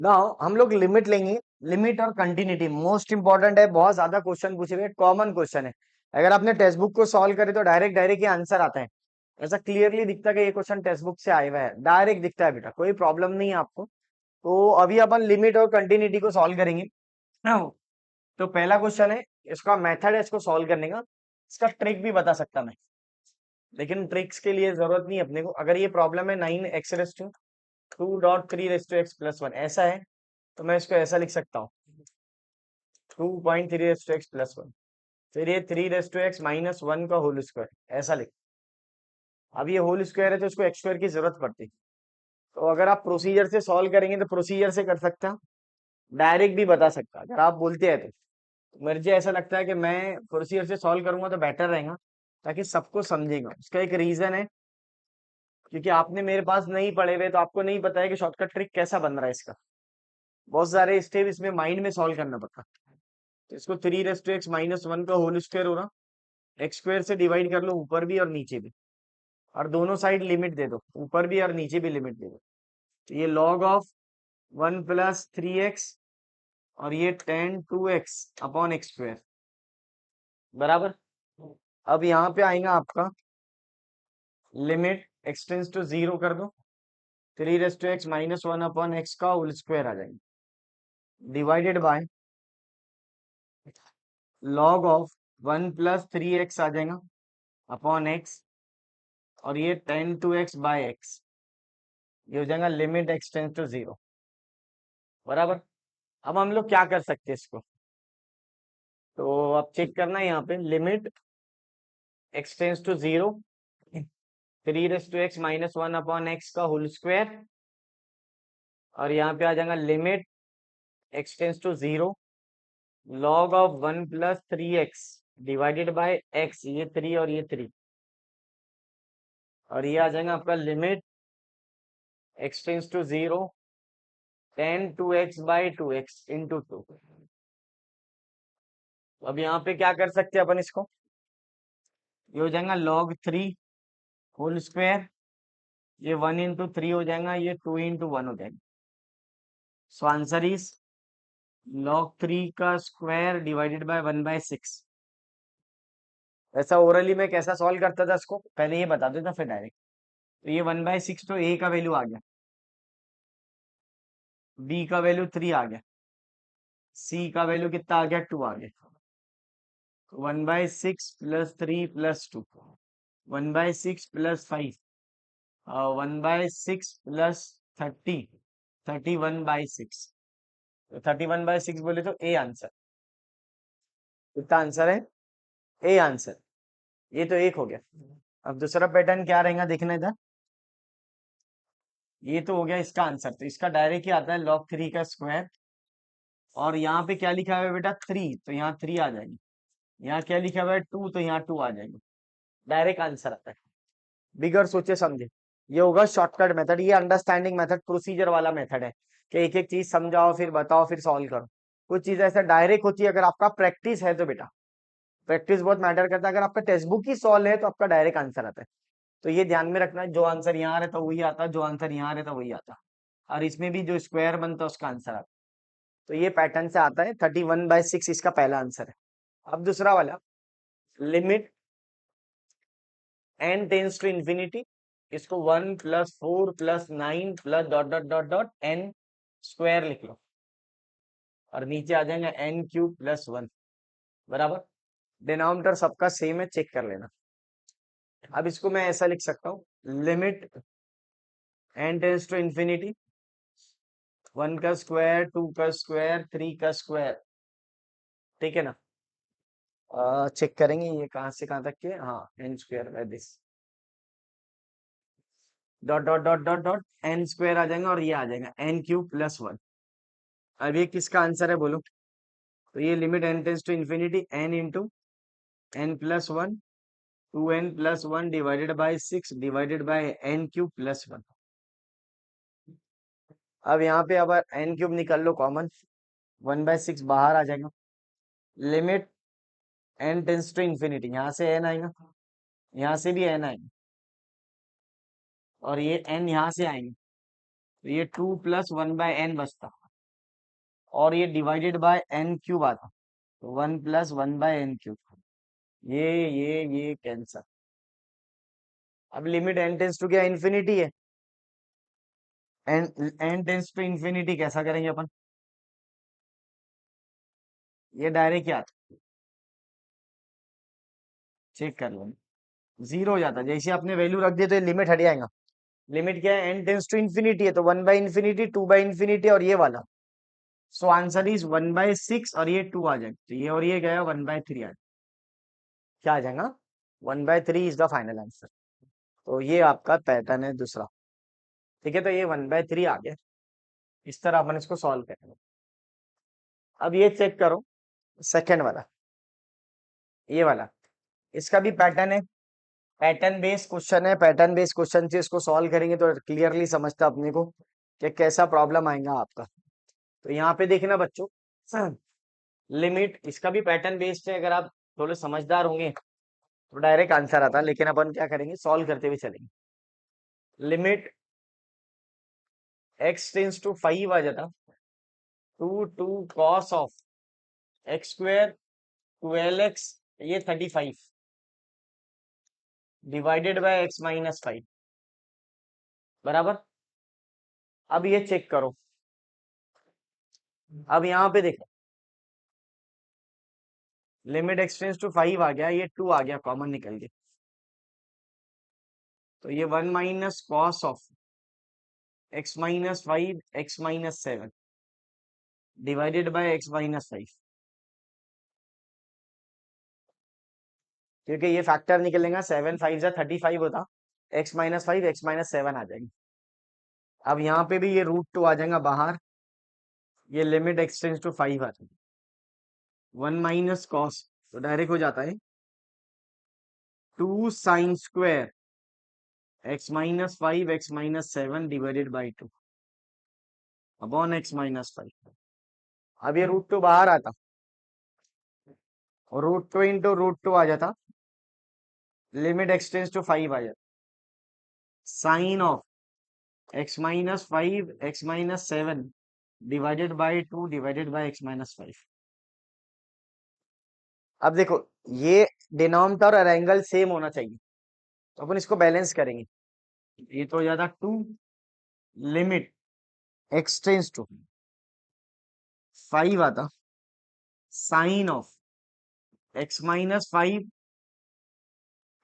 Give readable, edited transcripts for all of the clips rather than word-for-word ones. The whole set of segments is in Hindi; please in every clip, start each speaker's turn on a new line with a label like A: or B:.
A: नाउ हम लोग लिमिट लेंगे। लिमिट और कंटिन्यूटी मोस्ट इंपॉर्टेंट है, बहुत ज्यादा क्वेश्चन पूछे हुए, कॉमन क्वेश्चन है। अगर आपने टेक्स्ट बुक को सॉल्व करे तो डायरेक्ट डायरेक्ट ही आंसर आता है। ऐसा क्लियरली दिखता है कि ये क्वेश्चन टेक्स्ट बुक से आया हुआ है, डायरेक्ट दिखता है बेटा, कोई प्रॉब्लम नहीं है आपको। तो अभी अपन लिमिट और कंटिन्यूटी को सॉल्व करेंगे। तो पहला क्वेश्चन है, इसका मेथड है इसको सॉल्व करने का। इसका ट्रिक भी बता सकता मैं, लेकिन ट्रिक्स के लिए जरूरत नहीं अपने को। अगर ये प्रॉब्लम है 9x raise to 2.3 raise to x plus 1 ऐसा है, तो मैं इसको ऐसा लिख सकता हूँ 2.3 रेस टू x प्लस 1। फिर ये 3 रेस टू x माइनस 1 का होल स्क्वायर ऐसा लिख। अब ये होल स्क्वायर है तो इसको एक्स स्क्वायर की जरूरत पड़ती है। तो अगर आप प्रोसीजर से सॉल्व करेंगे तो प्रोसीजर से कर सकते हैं, डायरेक्ट भी बता सकता अगर आप बोलते हैं तो। मुझे ऐसा लगता है कि मैं प्रोसीजर से सॉल्व करूंगा तो बेटर रहेगा, ताकि सबको समझेगा। उसका एक रीजन है, क्योंकि आपने मेरे पास नहीं पढ़े हुए तो आपको नहीं पता है कि शॉर्टकट ट्रिक कैसा बन रहा है इसका। बहुत सारे स्टेप इसमें माइंड में सॉल्व करना पड़ता। तो इसको 3 रेस टू x माइनस 1 का होल स्क्वायर हो रहा, एक्स स्क्वायर से डिवाइड कर लो ऊपर भी और नीचे भी, और दोनों साइड लिमिट दे दो, ऊपर भी और नीचे भी लिमिट दे दो। तो ये लॉग ऑफ 1 + 3x और ये 10 2x अपॉन x स्क्वायर बराबर। अब यहाँ पे आएगा आपका लिमिट x टेंस टू 0 कर दो, 3 raise to x minus 1 upon x का होल स्क्वायर आ जाएगा, divided by log of 1 + 3x आ जाएगा अपॉन x, और ये 10 2x/x, ये हो जाएगा लिमिट x टेंस टू 0 बराबर। अब हम लोग क्या कर सकते हैं इसको, तो अब चेक करना है यहाँ पे limit x tends to 0, 3 raise to x minus 1 upon x का होल स्क्वायर, और यहाँ पे आ जाएगा limit x tends to 0 log of 1 + 3x divided by x, ये 3 और ये 3, और ये आ जाएगा आपका limit x tends to 0 10 2x/2x into 2। अब यहाँ पे क्या कर सकते हैं अपन इसको, ये हो जाएगा log 3 होल स्क्वायर, ये 1 × 3 हो जाएगा, ये 2 × 1 हो जाएगा। सो आंसर इज log 3 का स्क्वायर डिवाइडेड बाय 1/6। ऐसा ओरली में कैसा सॉल्व करता था इसको, पहले ये बता देता फिर डायरेक्ट। तो ये 1/6, तो a का वैल्यू आ गया, b का वैल्यू 3 आ गया, c का वैल्यू कितना आ गया 2 आ गया। 1/6 + 3 + 2, 1/6 + 5, 1/6 + 30, 31/6। तो 31/6 बोले तो ए आंसर। कितना आंसर है, ए आंसर। ये तो एक हो गया। अब दूसरा पैटर्न क्या रहेगा देखना इधर। ये तो हो गया इसका आंसर, तो इसका डायरेक्ट ही आता है log 3 का स्क्वायर। और यहाँ पे क्या लिखा हुआ है बेटा 3, तो यहाँ 3 आ जाएगी। यहाँ क्या लिखा हुआ है 2, तो यहाँ 2 आ जाएगी। डायरेक्ट आंसर आता है, बिगर सोचे समझे। ये होगा शॉर्टकट मेथड, ये अंडरस्टैंडिंग मेथड, प्रोसीजर वाला मेथड है कि एक एक चीज समझाओ फिर बताओ फिर सॉल्व करो। कुछ चीज ऐसा डायरेक्ट होती है, अगर आपका प्रैक्टिस है तो बेटा, प्रैक्टिस बहुत मैटर करता है। अगर आपका टेक्स्ट बुक ही सॉल्व है तो आपका डायरेक्ट आंसर आता है। तो ये ध्यान में रखना है, जो आंसर यहाँ रहता है वही आता, जो आंसर यहाँ रहता वही आता, और इसमें भी जो स्क्वायर बनता है उसका आंसर आता। तो ये पैटर्न से आता है, 31/6 इसका पहला आंसर है। अब दूसरा वाला, limit n tends to infinity, इसको 1 + 4 + 9 + dot dot dot dot n square लिख लो, और नीचे आ जाएगा n³ + 1 बराबर। डिनोमिनेटर सबका सेम है, चेक कर लेना। अब इसको मैं ऐसा लिख सकता हूँ, limit n tends to infinity, 1 का स्क्वायर, 2 का स्क्वायर, 3 का स्क्वायर, ठीक है ना। चेक करेंगे ये कहाँ से कहाँ तक के, हाँ n² this dot dot dot dot dot n² आ जाएगा, और ये आ जाएगा n³ + 1। अब ये किसका आंसर है बोलो, तो ये limit n tends to infinity n into n+1, 2n+1 divided by 6 divided by n³+1। अब यहाँ पे अब n³ निकाल लो कॉमन, 1/6 बाहर आ जाएगा। Limit n tends to infinity, यहाँ से n आएगा, यहाँ से भी n आएगा, और ये n यहाँ से आएंगे, तो ये 2 + 1/n बचता। और ये डिवाइडेड बाय एन क्यूब आता, तो 1 + 1/n क्यूब। ये कैंसर। अब लिमिट एन टेंस टू क्या इन्फिनिटी है, n n tends to infinity कैसा करेंगे अपन, ये डायरेक्ट क्या चेक कर लो, जीरो हो जाता, जैसे आपने वैल्यू रख दिया तो ये लिमिट हट जाएगा। लिमिट क्या है, एन टेंस टू इन्फिनिटी है, तो 1/∞, 2/∞ और ये वाला। सो आंसर इज 1/6 और ये 2 आ जाएगा, तो ये और ये गया 1/3 आ जाएगा। क्या आ जाएगा, 1/3 इज द फाइनल आंसर। तो ये आपका पैटर्न है दूसरा। ठीक है, तो ये 1/3 आ गया। इस तरह अपन इसको सॉल्व करेंगे। अब ये चेक करो, सेकेंड वाला, ये वाला, इसका भी पैटर्न है, पैटर्न बेस्ड क्वेश्चन है। पैटर्न बेस्ड क्वेश्चन से इसको सॉल्व करेंगे तो क्लियरली समझता अपने को कि कैसा प्रॉब्लम आएगा आपका। तो यहाँ पे देखना बच्चों, लिमिट, इसका भी पैटर्न बेस्ड है। अगर आप थोड़े समझदार होंगे तो डायरेक्ट आंसर आता, लेकिन अपन क्या करेंगे, सॉल्व करते हुए चलेंगे। लिमिट x टेंस टू 5 आ जाता, 2 cos ऑफ x² 12x, ये 35 डिवाइडेड बाय x-5 बराबर। अब ये चेक करो, अब यहाँ पे देखो, लिमिट x टेंस टू 5 आ गया, ये 2 आ गया कॉमन निकल के, तो ये 1 - cos of x-5 x-7 divided by x-5, क्योंकि ये फैक्टर निकलेगा, 7 5 = 35 होता, x-5 x-7 आ जाएगी। अब यहाँ पे भी ये √2 आ जाएगा बाहर, ये लिमिट x टेंस टू 5 आ जाएगी, 1 - cos, तो डायरेक्ट हो जाता है 2 sin² x-5 x-7 divided by 2 upon x-5। अब ये √2 बाहर आता, √2 इंटू √2 आ जाता, लिमिट x टेंस टू 5 आ जाता, sine of x-5 x-7 divided by 2 divided by x-5। अब देखो, ये डिनोमिनेटर और एंगल सेम होना चाहिए, तो अपन इसको बैलेंस करेंगे। ये तो हो जाता 2 लिमिट x टेंस टू 5 आता, साइन ऑफ x-5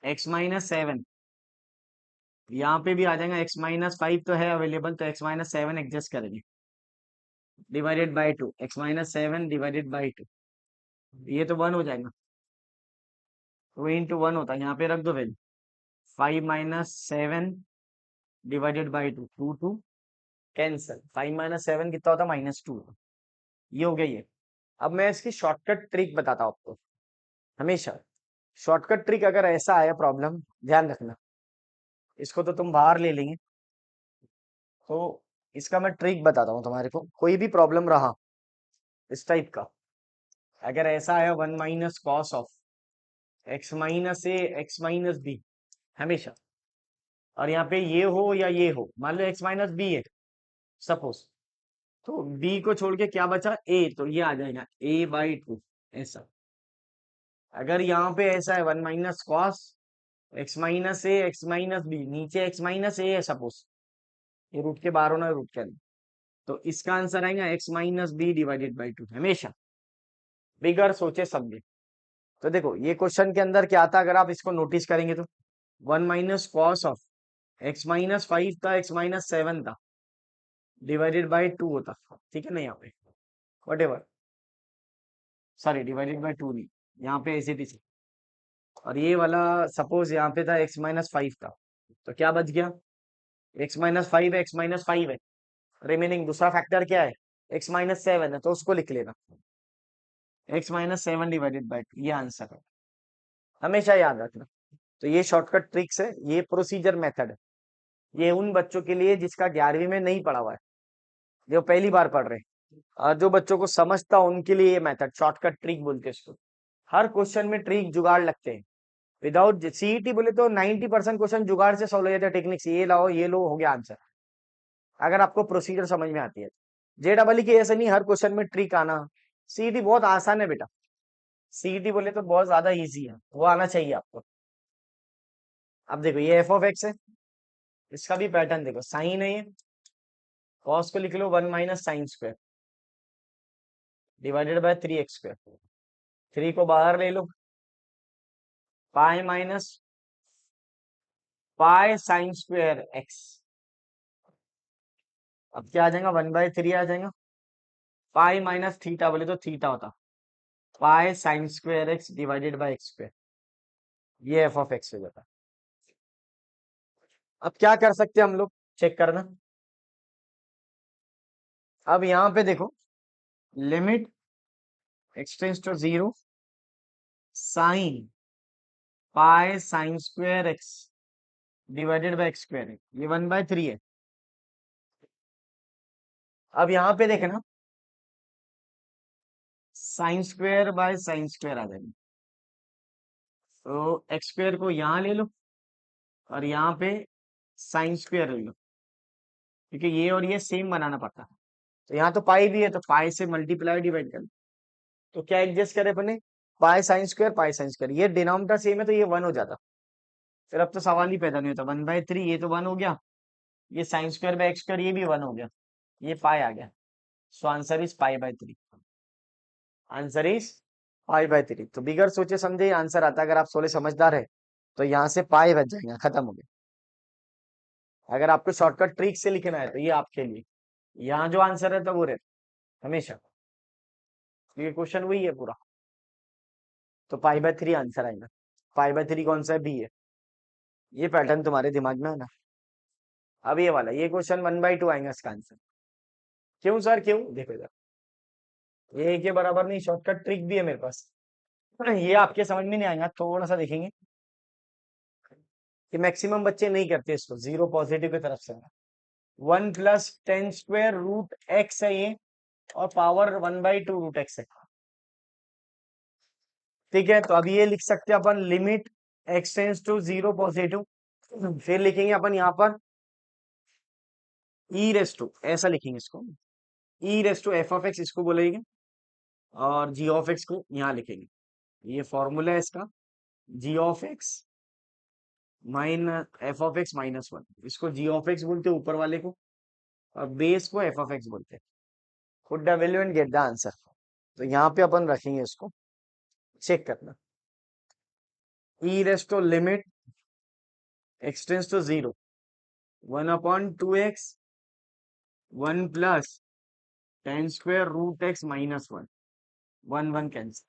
A: x-7, यहाँ पे भी आ जाएगा, x-5 तो है अवेलेबल, तो x-7 एडजस्ट करेंगे, divided by 2 x-7 divided by 2, ये तो 1 हो जाएगा, 2 इंटू 1 होता है, यहाँ पे रख दो वैल्यू, 5 - 7 डिवाइडेड बाई 2, 2 कैंसल, 5 - 7 कितना होता है, -2, ये हो गया ये। अब मैं इसकी शॉर्टकट ट्रिक बताता हूँ आपको। हमेशा शॉर्टकट ट्रिक अगर ऐसा आया प्रॉब्लम, ध्यान रखना, इसको तो तुम बाहर ले लेंगे, तो इसका मैं ट्रिक बताता हूँ तुम्हारे को। कोई भी प्रॉब्लम रहा इस टाइप का, अगर ऐसा आया 1 - cos ऑफ x-a x-b, हमेशा, और यहाँ पे ये हो या ये हो, मान लो x-b है सपोज, तो b को छोड़ के क्या बचा, a, तो ये आ जाएगा a/2 ऐसा। अगर यहाँ पे ऐसा है 1 - cos x-a x-b, नीचे x-a है सपोज, ये रूट के बाहर होना, रूट के अंदर, तो इसका आंसर आएगा x-b डिवाइडेड बाई 2, हमेशा बिगर सोचे समझे। तो देखो ये क्वेश्चन के अंदर क्या आता, अगर आप इसको नोटिस करेंगे तो 1 - cos ऑफ x-5 था x-7 था, डिवाइडेड बाई 2 होता, ठीक है ना, यहाँ पे what ever, sorry divided by 2 नहीं, यहाँ पे ऐसे थी, और ये वाला सपोज यहाँ पे था x-5 था, तो क्या बच गया, x-5 है x-5 है, रिमेनिंग दूसरा फैक्टर क्या है, x-7 है, तो उसको लिख लेना, x-7 डिवाइडेड बाई 2, ये आंसर है, हमेशा याद रखना। तो ये शॉर्टकट ट्रिक्स है, ये प्रोसीजर मेथड है, ये उन बच्चों के लिए जिसका 11वीं में नहीं पढ़ा हुआ है, जो पहली बार पढ़ रहे हैं, और जो बच्चों को समझता उनके लिए ये मेथड शॉर्टकट ट्रिक बोलते हैं इसको। हर क्वेश्चन में ट्रिक जुगाड़ लगते हैं, विदाउट सीईटी बोले तो 90% क्वेश्चन जुगाड़ से सॉल्व हो जाते हैं, टेक्निक से, ये लाओ ये लो हो गया आंसर, अगर आपको प्रोसीजर समझ में आती है। जे डबल की ऐसे नहीं हर क्वेश्चन में ट्रिक आना। सीईटी बहुत आसान है बेटा, सीईटी बोले तो बहुत ज्यादा इजी है, वो आना चाहिए आपको। अब देखो ये एफ ऑफ एक्स है, इसका भी पैटर्न देखो, साइन है ये, कॉस को लिख लो 1 - sin² डिवाइडेड बाय 3x²। 3 को बाहर ले लो, पाई माइनस पाई sin²x। अब क्या आ जाएगा, 1/3 आ जाएगा। पाई माइनस थीटा बोले तो थीटा होता, पाई sin² x divided by x²। ये एफ ऑफ एक्स हो जाता। अब क्या कर सकते हैं हम लोग, चेक करना। अब यहाँ पे देखो, limit x tends to 0 sine pi sin² x divided by x², ये 1/3 है। अब यहाँ पे देखना, sin² बाय sin² आ जाएगी, तो x² को यहाँ ले लो और यहाँ पे sin² ले लो, क्योंकि ये और ये सेम बनाना पड़ता है। तो यहाँ तो पाई भी है, तो पाई से मल्टीप्लाई डिवाइड कर लो। तो क्या एडजस्ट करे अपने, पाई sin², ये डिनोमिनेटर सेम है तो ये 1 हो जाता। फिर अब तो सवाल ही पैदा नहीं होता, 1/3 ये तो 1 हो गया, ये sin²/x², ये भी 1 हो गया, ये पाई आ गया। सो आंसर इज पाई/3। आंसर इज पाई/3। तो बिगर सोचे समझे आंसर आता। अगर आप 16 समझदार है तो यहाँ से पाई बच जाएगा, खत्म हो गया। अगर आपको शॉर्टकट ट्रिक से लिखना है तो ये आपके लिए, यहाँ जो आंसर रहता वो रहता हमेशा। ये क्वेश्चन वही है पूरा। तो पाई/3 आंसर आएगा। पाई/3 कौन सा है, बी है। ये पैटर्न तुम्हारे दिमाग में है ना। अब ये वाला, ये क्वेश्चन 1/2 आएगा इसका आंसर। क्यों सर क्यों, देखो इधर, ये के बराबर नहीं, शॉर्टकट ट्रिक भी है मेरे पास। ये आपके समझ में नहीं आएगा, थोड़ा सा देखेंगे कि मैक्सिमम बच्चे नहीं करते इसको, जीरो पॉजिटिव की तरफ से। 1 + tan² √x है ये, और पावर 1/2 √x है। ठीक है, तो अभी ये लिख सकते हैं अपन, limit x tends to 0 positive. फिर लिखेंगे अपन यहाँ पर e⁻, ऐसा लिखेंगे इसको, e⁻f(x) इसको बोलेंगे, और g(x) को यहाँ लिखेंगे। ये फॉर्मूला है इसका, g(x) माइनस f(x) -1, इसको g(x) बोलते हैं ऊपर वाले को, और बेस को f(x) बोलते हैं। Put the value and get the answer. तो यहाँ पे अपन रखेंगे इसको, चेक करना। e⁻, limit x tends to 0 1/2x 1 + tan² √x -1, 1 1 cancel.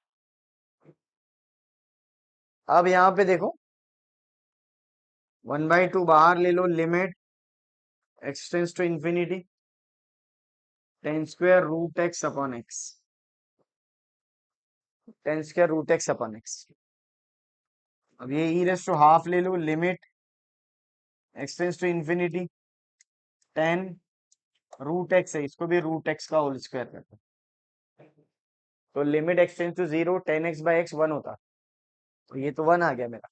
A: अब यहाँ पे देखो, 1/2 बाहर ले लो, limit x tends to infinity tan² √x/x, tan²√x/x। अब ये e⁻½ ले लो, limit x tends to infinity tan√x है, इसको भी √x का होल स्क्वायर करते हैं। तो limit x tends to 0 tan(x/x) 1 होता, तो ये तो 1 आ गया मेरा।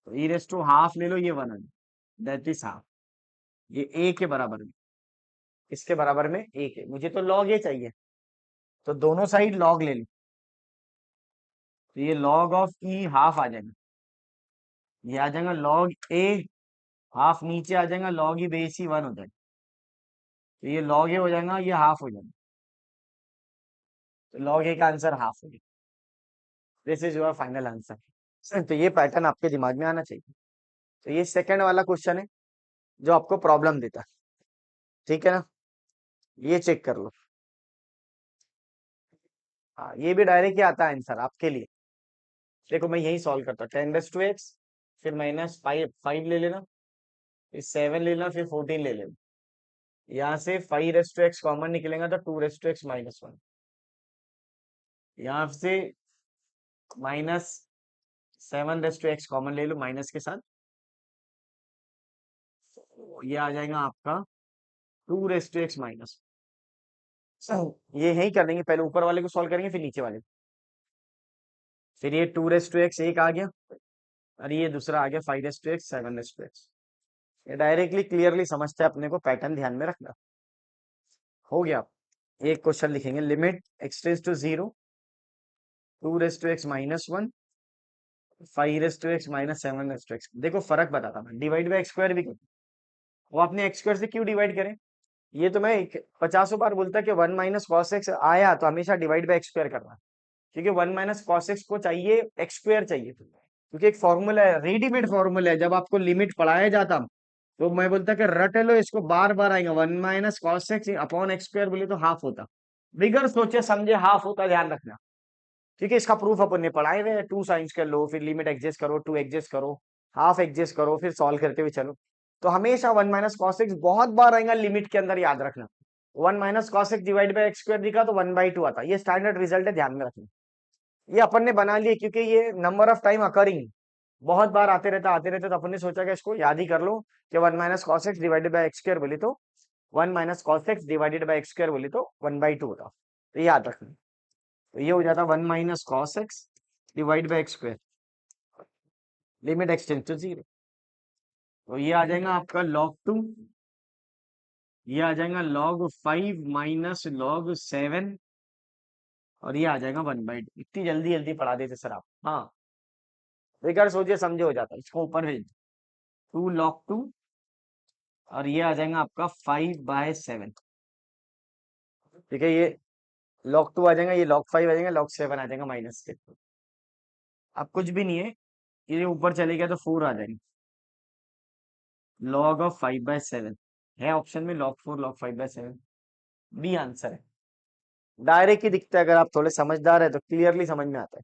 A: तो e⁻½ ले लो, ये 1 आ गया, दैट इज हाफ। ये a के बराबर में, इसके बराबर में a के, मुझे तो log a चाहिए, तो दोनों साइड log ले लो। तो ये log ऑफ e हाफ आ जाएगा, ये आ जाएगा log a, हाफ नीचे आ जाएगा, log e बेस ही 1 हो जाएगा। तो ये log a हो जाएगा, ये हाफ हो जाएगा, तो log a का आंसर हाफ हो गया। This is your final answer. तो ये पैटर्न आपके दिमाग में आना चाहिए। तो ये सेकंड वाला क्वेश्चन है जो आपको प्रॉब्लम देता है, ठीक है ना, ये चेक कर लो। हाँ, ये भी डायरेक्ट ही आता है आंसर आपके लिए। देखो मैं यही सॉल्व करता हूँ, 10⁻⁴ फिर -5 ले लेना, फिर 7 ले लेना, फिर 14 ले लेना। यहाँ से 5⁻x कॉमन निकलेगा तो 2⁻x -1। यहाँ से -7⁻x कॉमन ले लो माइनस के साथ, ये आ जाएगा आपका 2⁻x माइनस। ये यही कर लेंगे, पहले ऊपर वाले को सॉल्व करेंगे फिर नीचे वाले को। फिर ये 2⁻x एक आ गया, और ये दूसरा आ गया 5⁻x 7⁻x। ये डायरेक्टली क्लियरली समझते हैं, अपने को पैटर्न ध्यान में रखना। हो गया। एक क्वेश्चन लिखेंगे, limit x tends to 0, 2 raise to x-1, 5 raise to x-7 raise to x। देखो फर्क बताता मैं, डिवाइड बाई एक्स स्क्वायर भी करता, वो आपने एक्स स्क्वायर से क्यों डिवाइड करें? ये तो मैं 50 बार बोलता कि 1 - cos x आया तो हमेशा डिवाइड बाई एक्स स्क्वायर करना, क्योंकि 1 - cos x को चाहिए एक्स स्क्वायर चाहिए, क्योंकि एक फॉर्मूला है, रेडीमेड फॉर्मूला है। जब आपको लिमिट पढ़ाया जाता तो मैं बोलता कि रट लो इसको, बार बार आएगा। 1 - cos x upon x square बोले तो हाफ होता, बिगर सोचे समझे हाफ होता, ध्यान रखना। ठीक है, इसका प्रूफ अपन ने पढ़ाए हुए, 2 साइंस कर लो, फिर लिमिट एडजस्ट करो, 2 एडजस्ट करो, हाफ एडजस्ट करो, फिर सॉल्व करते हुए चलो। तो हमेशा 1 - cos x बहुत बार आएगा लिमिट के अंदर, याद रखना। 1 - cos x divide by x square दिखा तो 1/2 आता, ये स्टैंडर्ड रिजल्ट है, ध्यान में रखना। ये अपन ने बना लिए क्योंकि ये नंबर ऑफ टाइम अकरिंग, बहुत बार आते रहते, तो अपन ने सोचा कि इसको याद ही कर लो कि 1 - cos x divided by x square बोले तो 1 - cos x divided by x square बोले तो 1/2 होता। तो ये याद रखना। तो ये हो जाता 1 - cos x divide by x square, limit x tends to 0। तो ये आ जाएगा आपका log 2, ये आ जाएगा log 5 - log 7, और ये आ जाएगा 1/2। इतनी जल्दी जल्दी पढ़ा देते सर आप। हाँ, बेकार सोचिए समझे हो जाता, इसको ऊपर भेज, 2 log 2, और ये आ जाएगा आपका 5/7। ठीक है, ये log 2 आ जाएगा, ये log 5 आ जाएगा, log 7 आ जाएगा -6। अब कुछ भी नहीं है, ये ऊपर चले गया तो 4 आ जाएंगे, log 5/7 है ऑप्शन में, log 4 log 5/7, बी आंसर है। डायरेक्ट ही दिखता है, अगर आप थोड़े समझदार है तो क्लियरली समझ में आता है।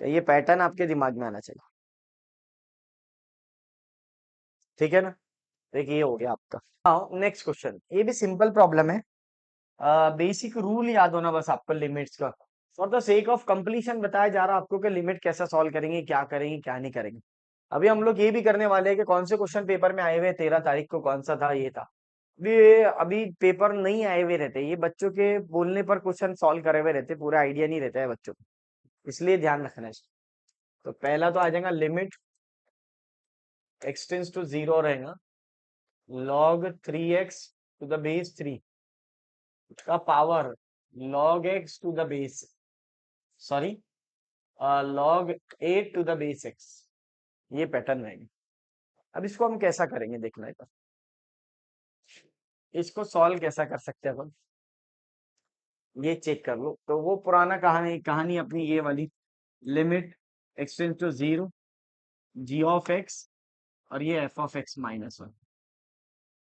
A: तो ये पैटर्न आपके दिमाग में आना चाहिए। ठीक है ना? देखिए ये हो गया आपका। हाँ, नेक्स्ट क्वेश्चन, ये भी सिंपल प्रॉब्लम है। बेसिक रूल याद होना बस आपको लिमिट्स का। For the sake of completion बताया जा रहा है आपको कि लिमिट कैसा सॉल्व करेंगे, क्या करेंगे, क्या नहीं करेंगे। अभी हम लोग ये भी करने वाले हैं कि कौन से क्वेश्चन पेपर में आए हुए, 13 तारीख को कौन सा था, ये था। अभी पेपर नहीं आए हुए रहते, ये बच्चों के बोलने पर क्वेश्चन सॉल्व करे हुए रहते, पूरा आइडिया नहीं रहता है बच्चों को, इसलिए ध्यान रखना है। तो पहला तो आ जाएगा, लिमिट एक्स टेंस टू 0 रहेगा, log 3x to the base 3 का power log x to the base, sorry, log 8 to the base x, ये पैटर्न रहेगा। अब इसको हम कैसा करेंगे देखना है, इसको सॉल्व कैसा कर सकते हैं अपन, ये चेक कर लो। तो वो पुराना कहानी कहानी अपनी ये वाली, limit x tends to 0, g(x) और ये f(x-1).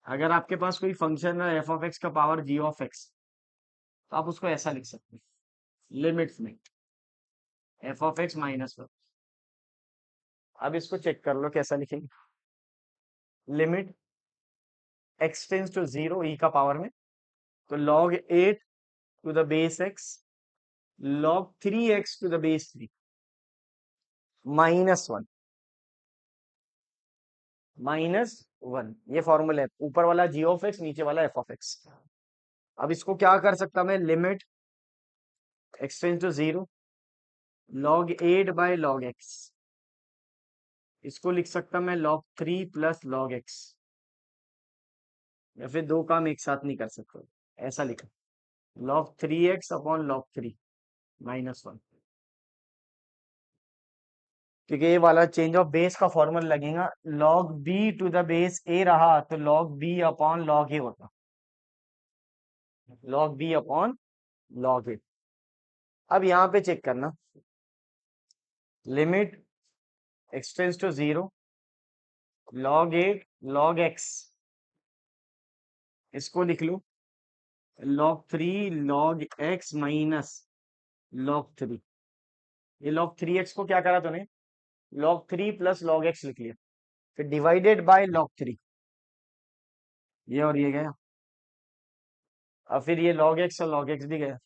A: अगर आपके पास कोई फंक्शन है f(x) का पावर g(x), तो आप उसको ऐसा लिख सकते हैं लिमिट्स में, f(x-1). अब इसको चेक कर लो कैसा लिखेंगे, limit x tends to 0 e का पावर में, तो log 8 to the base x, log 3x to the base 3 -1, -1, ये फॉर्मूला है, ऊपर वाला g(x), नीचे वाला f(x). अब इसको क्या कर सकता मैं, limit x tends to 0, log 8/log x, इसको लिख सकता मैं log 3 + log x, या फिर दो काम एक साथ नहीं कर सकते, ऐसा लिखा, log 3x/log 3 -1, क्योंकि ये वाला चेंज ऑफ बेस का फॉर्मूला लगेगा। log b to the base a रहा तो log b/log a होता, log b/log a। अब यहाँ पे चेक करना, limit x tends to 0, log 8/log x, इसको लिख लो log 3 log x -log 3। ये log 3x को क्या करा तूने, log 3 + log x लिख लिया, फिर डिवाइडेड बाय log 3, ये और ये गया, और फिर ये log x और log x भी गया,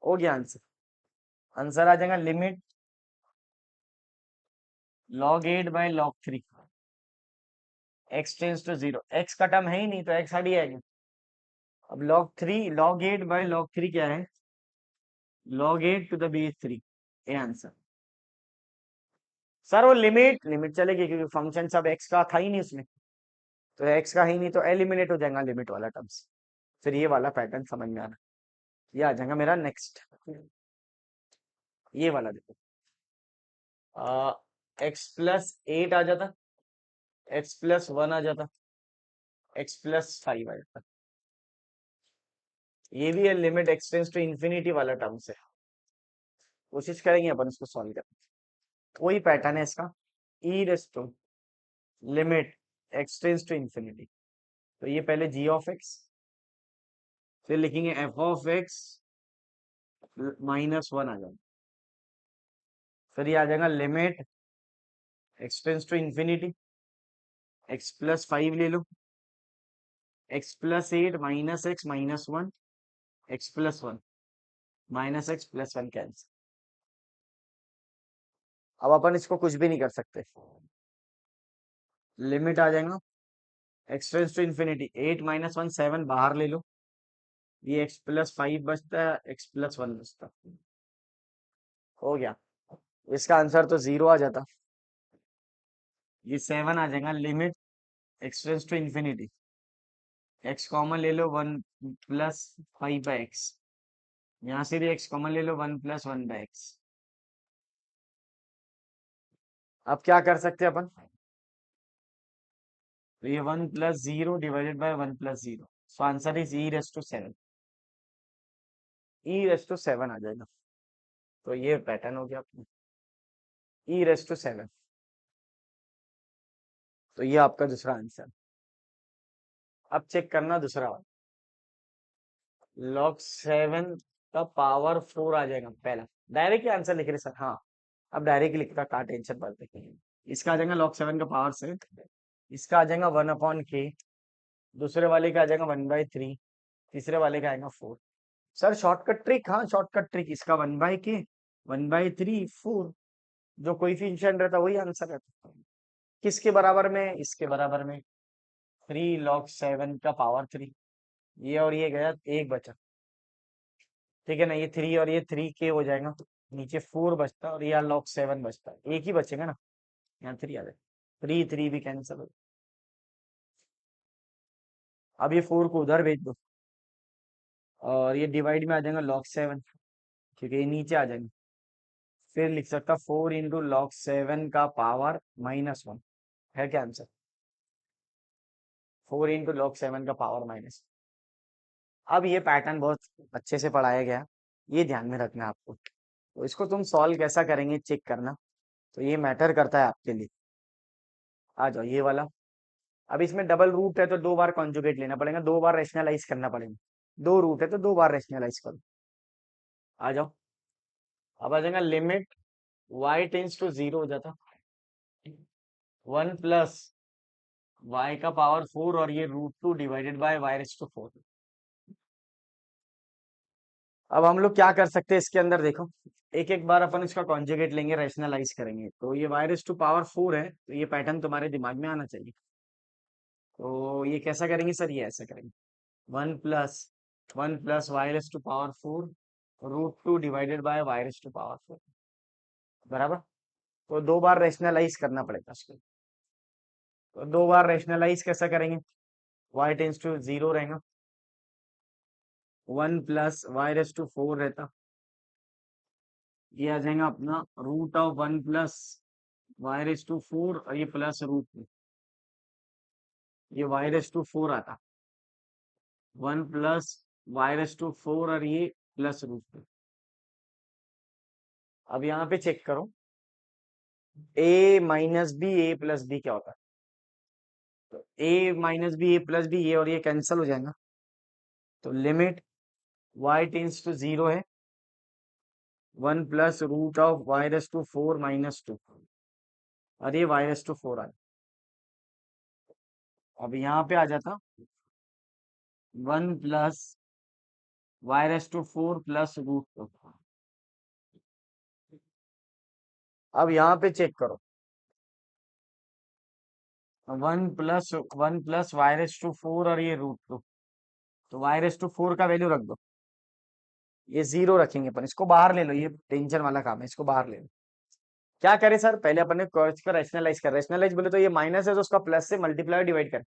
A: हो गया आंसर। आंसर आ जाएगा limit log 8/log 3, x tends to 0, x का टर्म है ही नहीं तो एक्स हट ही आएगा। अब log 8/log 3 क्या है, log 8 to the base 3, ये आंसर। सर वो लिमिट लिमिट चलेगी क्योंकि फंक्शन सब एक्स का था ही नहीं उसमें, तो एक्स का ही नहीं तो एलिमिनेट हो जाएगा लिमिट वाला टर्म्स। फिर ये वाला पैटर्न समझ में आना। ये आ जाएगा मेरा नेक्स्ट, ये वाला देखो, x+8 आ जाता, x+1 आ जाता, x+5 आ जाता। ये भी है लिमिट एक्सटेंस टू इंफिनिटी वाला टर्म से। कोशिश करेंगे अपन इसको सॉल्व करने। वही पैटर्न है इसका, e raise to limit x tends to infinity. तो ये पहले जी ऑफ एक्स, फिर लिखेंगे एफ ऑफ एक्स -1 आ जाएगा, फिर ये आ जाएगा limit x tends to infinity, x+5 ले लो, x+8 -x -1, x+1 -x+1 cancel. अब अपन इसको कुछ भी नहीं कर सकते, लिमिट आ जाएगा एक्सटेंस टू इंफिनिटी, 8 -1 7 बाहर ले लो, ये x+5 बचता है, x+1 बचता है। हो गया, इसका आंसर तो 0 आ जाता। ये 7 आ जाएगा limit x tends to infinity, x common ले लो 1+5/x, यहाँ से भी x कॉमन ले लो 1+1/x। अब क्या कर सकते हैं अपन, तो ये 1+0 divided by 1+0, so answer is e⁻7, e⁻7 आ जाएगा। तो ये पैटर्न हो गया अपना, e⁻7। तो ये आपका दूसरा आंसर। अब चेक करना दूसरा वाला, log 7 का पावर 4 आ जाएगा पहला। डायरेक्ट आंसर लिख रहे सर, हाँ अब डायरेक्ट लिखता, का टेंशन पड़ते। इसका आ जाएगा log 7 का पावर 7, इसका आ जाएगा 1/k, दूसरे वाले का आ जाएगा 1/3, तीसरे वाले का आएगा 4। सर शॉर्टकट ट्रिक, हाँ शॉर्टकट ट्रिक, इसका 1/k 1/3 4, जो कोएफिशिएंट रहता वही आंसर रहता। किसके बराबर में, इसके बराबर में, 3 log 7 का पावर 3, ये और ये गया, एक बचा, ठीक है ना, ये 3 और ये 3k हो जाएगा, नीचे 4 बचता और यहाँ log 7 बचता, एक ही बचेगा ना, यहाँ 3 आ जाएगा, 3 भी कैंसिल हो। अब ये 4 को उधर भेज दो, और ये डिवाइड में आ जाएगा log 7, क्योंकि ये नीचे आ जाएंगे। फिर लिख सकता 4 × log 7 का पावर -1, है क्या आंसर, 4 × log 7 का पावर माइनस। अब ये पैटर्न बहुत अच्छे से पढ़ाया गया, ये ध्यान में रखना है आपको। तो इसको तुम सॉल्व कैसा करेंगे चेक करना, तो ये मैटर करता है आपके लिए। आ जाओ ये वाला, अब इसमें डबल रूट है तो 2 बार कॉन्जुगेट लेना पड़ेगा, 2 बार रेशनलाइज करना पड़ेगा, 2 रूट है तो 2 बार रेशनलाइज करो। आ जाओ, अब आ जाएगा लिमिट y → 0 हो जाता, 1+y का पावर 4 और ये √2 डिवाइडेड बाय y⁻4। अब हम लोग क्या कर सकते हैं इसके अंदर, देखो एक एक बार अपन इसका कॉन्जुगेट लेंगे, रैशनलाइज करेंगे। तो ये y⁻4 है, तो ये पैटर्न तुम्हारे दिमाग में आना चाहिए। तो ये कैसा करेंगे सर, ये ऐसा करेंगे, 1+1 + y⁻4 √2 डिवाइडेड बाय y⁻4, बराबर। तो 2 बार रैशनलाइज करना पड़ेगा इसको। तो 2 बार रैशनलाइज कैसा करेंगे, y → 0 रहेगा, 1+y⁻4 रहता, ये आ जाएगा अपना √1+y⁻4 और ये प्लस √2, ये y⁻4 आता, 1+y⁻4 और ये प्लस √2। अब यहाँ पे चेक करो, a - b a + b क्या होता है, तो a - b a + b, ये और ये कैंसिल हो जाएगा। तो लिमिट y → 0 है, 1+√y⁻4 -2, और ये y⁻4 आ, अब यहाँ पे आ जाता 1+y⁻4 + √2। अब यहाँ पे चेक करो, 1+y⁻4 और ये √2, तो y⁻4 का वैल्यू रख दो, ये 0 रखेंगे, पर इसको बाहर ले लो, ये टेंशन वाला काम है, इसको बाहर ले लो। क्या करें सर, पहले अपन ने कर्व का रैशनलाइज कर, रैशनलाइज बोले तो ये माइनस है तो उसका प्लस से मल्टीप्लाई डिवाइड कर,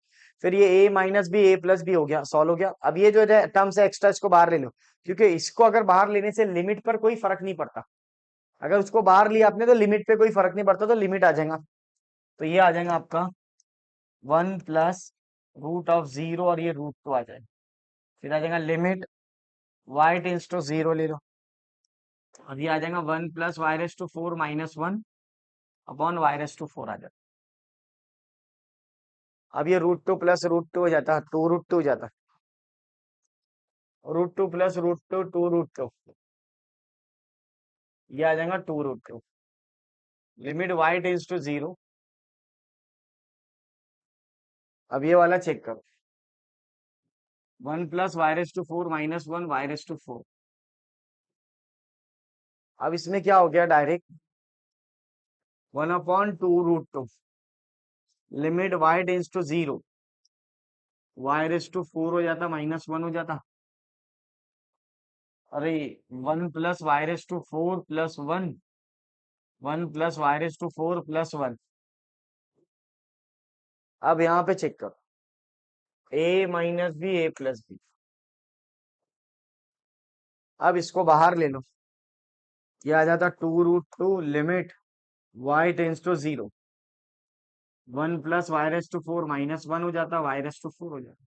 A: फिर ये a minus b a plus b हो गया, सॉल्व हो गया। अब ये जो टर्म्स है एक्स्ट्रा इसको बाहर ले लो, क्योंकि इसको अगर बाहर लेने से लिमिट पर कोई फर्क नहीं पड़ता। अगर उसको बाहर लिया आपने तो लिमिट पे कोई फर्क नहीं पड़ता, तो लिमिट आ जाएगा। तो ये आ जाएगा आपका 1 प्लस √0 और ये √2 आ जाएगा। फिर आ जाएगा लिमिट y टेंस टू 0 ले लो। अब ये आ जाएगा 1 प्लस y⁴ -1 अपॉन y⁴ आ जाएगा। अब ये √2 प्लस √2 हो जाता है, 2 √2 हो जाता है, √2 प्लस √2 2 √2, ये आ जाएगा 2 √2। Limit y tends to 0। अब ये वाला चेक करो, 1 प्लस y⁴ -1 y⁴। अब इसमें क्या हो गया, direct 1/2 √2। Limit y tends to 0, y⁴ हो जाता, -1 हो जाता। अरे 1 प्लस y⁴ +1, 1 प्लस y⁴ +1। अब यहाँ पे चेक करो, a minus b a plus b. अब इसको बाहर ले लो, ये आ जाता 2 √2। Limit y tends to 0, 1 plus y⁴ -1 हो जाता, y⁴ हो जाता।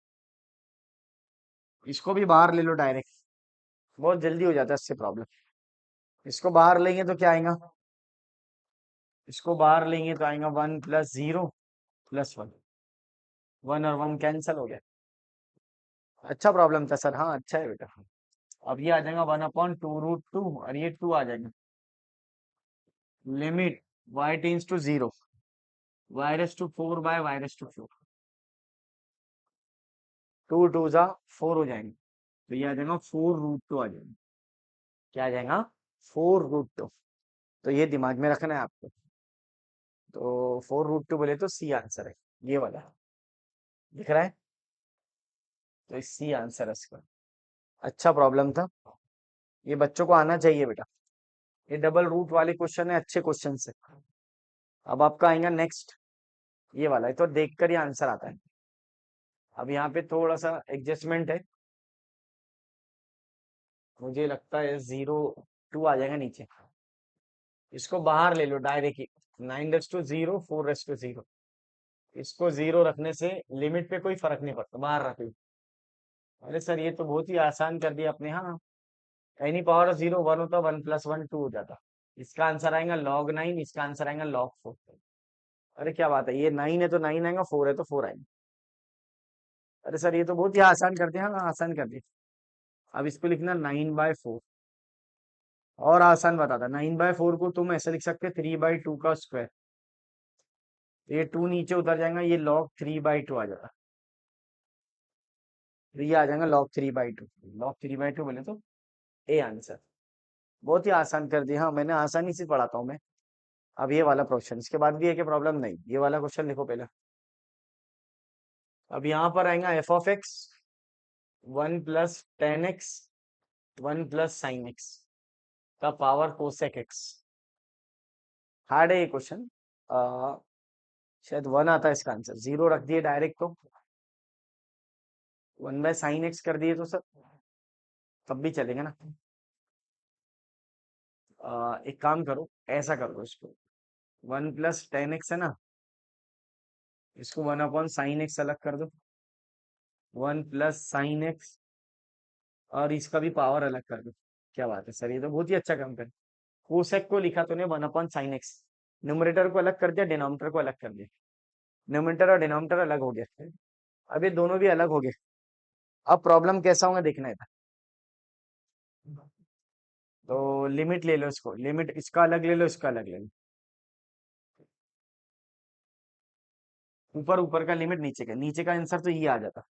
A: इसको भी बाहर ले लो डायरेक्ट, बहुत जल्दी हो जाता है इससे प्रॉब्लम। इसको बाहर लेंगे तो क्या आएगा, इसको बाहर लेंगे तो आएगा 1 प्लस 0 +1, 1 और 1 कैंसल हो गया। अच्छा प्रॉब्लम था सर, हाँ अच्छा है बेटा। अब ये आ जाएगा 1/2 √2 और ये 2 आ जाएगा। Limit y tends to 0, y⁴ टू टू जा 4 हो जाएंगे, तो ये आ जाएगा 4 √2 आ जाएगा। क्या आ जाएगा, 4 √2। तो ये दिमाग में रखना है आपको। तो 4 √2 बोले तो सी आंसर है, ये वाला दिख रहा है, तो सी आंसर है इसका। अच्छा प्रॉब्लम था, ये बच्चों को आना चाहिए बेटा। ये डबल रूट वाले क्वेश्चन है, अच्छे क्वेश्चन है। अब आपका आएगा नेक्स्ट, ये वाला है तो देख कर ही आंसर आता है। अब यहाँ पे थोड़ा सा एडजस्टमेंट है, मुझे लगता है 0 2 आ जाएगा नीचे। इसको बाहर ले लो डायरेक्ट ही, 9 ⁻⁴ 4 ⁻⁴। इसको 0 रखने से लिमिट पे कोई फर्क नहीं पड़ता, बाहर रख लो। अरे सर ये तो बहुत ही आसान कर दिया आपने। हाँ, एनी पावर ऑफ 0 1 होता, 1 + 1 2 हो जाता। इसका आंसर आएगा log 9, इसका आंसर आएगा log 4। अरे क्या बात है, ये 9 है तो 9 आएगा, 4 है तो 4 आएगा। अरे सर ये तो बहुत ही आसान कर दिया, हाँ आसान कर दिया। अब इसको लिखना 9/4, और आसान बताता, 9/4 को तुम ऐसे लिख सकते 3/2 का स्क्वायर। ये 2 नीचे उतर जाएगा, ये log 3/2 आ जाएगा। तो ये आ जाएगा log 3/2, log 3/2 बोले तो ए आंसर। बहुत ही आसान कर दिया, हाँ मैंने आसानी से पढ़ाता हूँ मैं। अब ये वाला क्वेश्चन, इसके बाद भी है कि प्रॉब्लम नहीं, ये वाला क्वेश्चन लिखो पहले। अब यहाँ पर आएगा f(x) 1 + tan x 1 + sin x का पावर कोसेक x। हार्ड है ये क्वेश्चन, शायद 1 आता है इसका आंसर, 0 रख दिए डायरेक्ट तो 1/sin x कर दिए तो सर तब भी चलेगा ना। एक काम करो, ऐसा कर दो इसको, 1 + tan x है ना, इसको 1/sin x अलग कर दो, 1 + sin x, और इसका भी पावर अलग कर दो। क्या बात है सर, ये तो बहुत ही अच्छा काम कर। कोसेक को लिखा तूने 1/sin x, न्यूमरेटर को अलग कर दिया, डिनोमिनेटर को अलग कर दिया, न्यूमरेटर और डिनोमिनेटर अलग हो गया। अब ये दोनों भी अलग हो गए। अब प्रॉब्लम कैसा होगा देखना है। तो लिमिट ले लो, इसको लिमिट इसका अलग ले लो, इसका अलग ले लो। ऊपर ऊपर का लिमिट नीचे का आंसर तो ये आ जाता,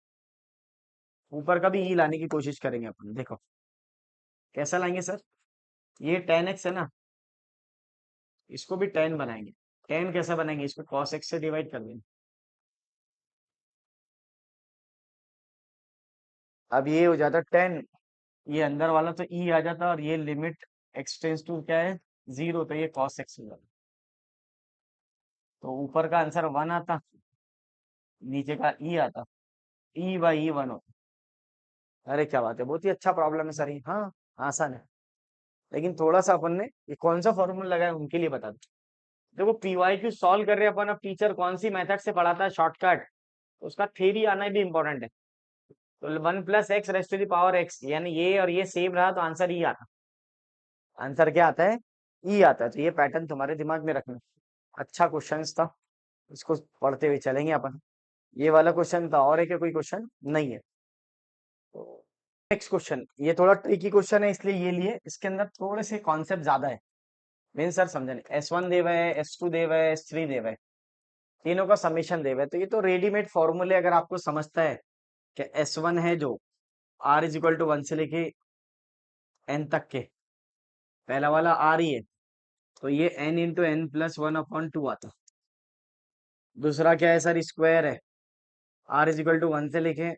A: ऊपर का भी ई लाने की कोशिश करेंगे अपन, देखो कैसा लाएंगे सर। ये tan x है ना, इसको भी tan बनाएंगे। tan कैसा बनाएंगे, इसको cos x से डिवाइड कर देंगे। अब ये हो जाता tan, ये अंदर वाला तो ई आ जाता, और ये लिमिट x टेंस टू क्या है 0, तो ये cos x हो जाता। तो ऊपर का आंसर 1 आता, नीचे का ई आता, E/E 1 होता। अरे क्या बात है, बहुत ही अच्छा प्रॉब्लम है सर ये। हाँ, आसान है। लेकिन थोड़ा सा अपन ने ये कौन सा फॉर्मूला लगाया उनके लिए बता दो। देखो PYQ सॉल्व कर रहे हैं अपन, अब टीचर कौन सी मेथड से पढ़ाता है शॉर्टकट, उसका थ्योरी आना भी इंपॉर्टेंट है। तो 1 + x⁻⁴ यानी ये और ये सेम रहा तो आंसर ई आता। आंसर क्या आता है? ई आता है। तो ये पैटर्न तुम्हारे दिमाग में रखना। अच्छा क्वेश्चन था, इसको पढ़ते हुए चलेंगे अपन। ये वाला क्वेश्चन था, और है क्या कोई क्वेश्चन? नहीं है। तो नेक्स्ट क्वेश्चन, ये थोड़ा ट्रिकी क्वेश्चन है इसलिए ये लिए, इसके अंदर थोड़े से कॉन्सेप्ट ज्यादा है। मेन सर समझने, S1 देवा है, S2 देवा है, S3 देवा है, तीनों का समीशन देवा है। तो ये तो रेडीमेड फॉर्मूले अगर आपको समझता है कि S1 है जो R = 1 से लेके n तक के, पहला वाला R ही है, तो ये n × n+1/2 आता। दूसरा क्या है सर? स्क्वायर है, R = 1 से लेके